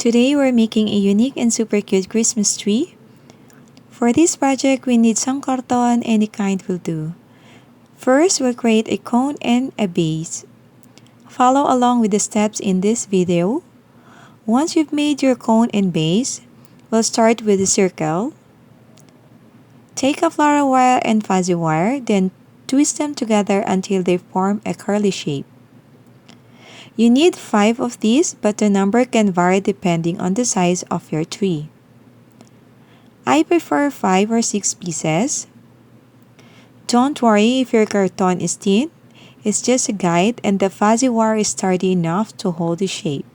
Today we're making a unique and super cute Christmas tree. For this project, we need some carton, any kind will do. First, we'll create a cone and a base. Follow along with the steps in this video. Once you've made your cone and base, we'll start with the circle. Take a floral wire and fuzzy wire, then twist them together until they form a curly shape. You need 5 of these, but the number can vary depending on the size of your tree. I prefer 5 or 6 pieces. Don't worry if your carton is thin, it's just a guide and the fuzzy wire is sturdy enough to hold the shape.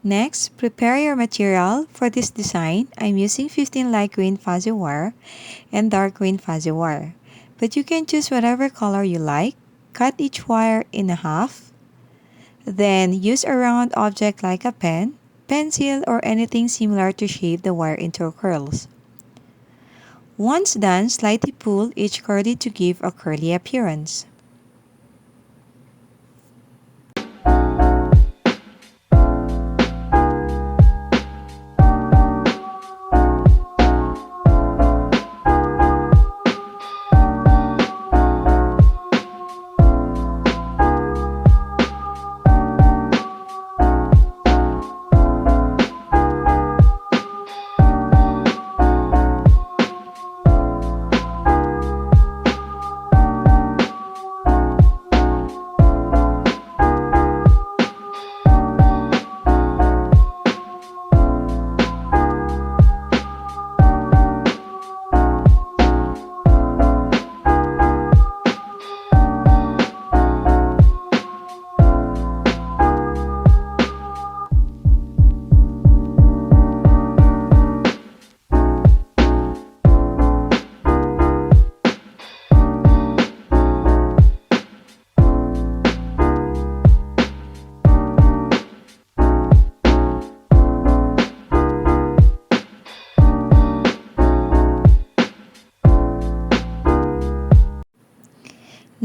Next, prepare your material. For this design, I'm using 15 light green fuzzy wire and dark green fuzzy wire. But you can choose whatever color you like. Cut each wire in half. Then use a round object like a pen, pencil, or anything similar to shape the wire into curls. Once done, slightly pull each curly to give a curly appearance.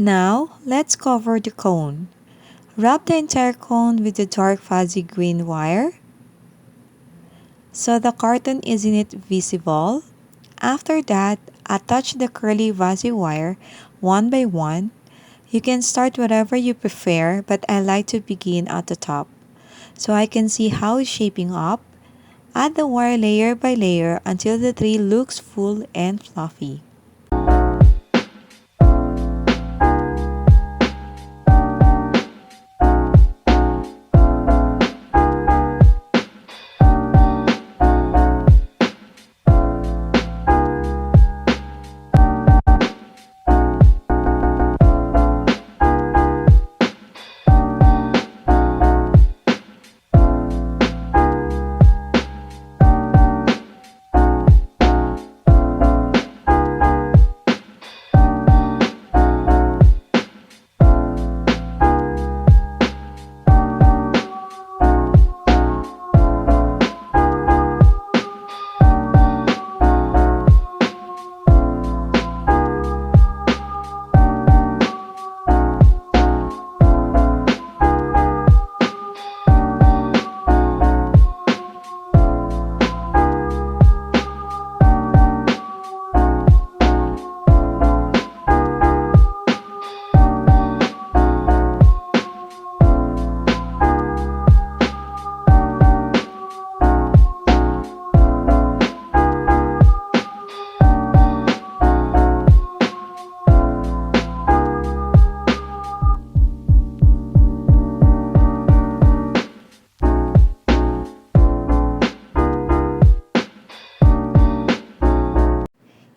Now, let's cover the cone. Wrap the entire cone with the dark fuzzy green wire so the carton isn't visible. After that, attach the curly fuzzy wire one by one. You can start whatever you prefer, but I like to begin at the top so I can see how it's shaping up. Add the wire layer by layer until the tree looks full and fluffy.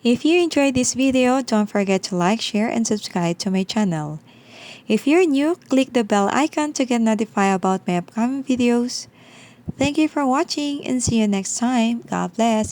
If you enjoyed this video, don't forget to like, share, and subscribe to my channel. If you're new, click the bell icon to get notified about my upcoming videos. Thank you for watching and see you next time. God bless.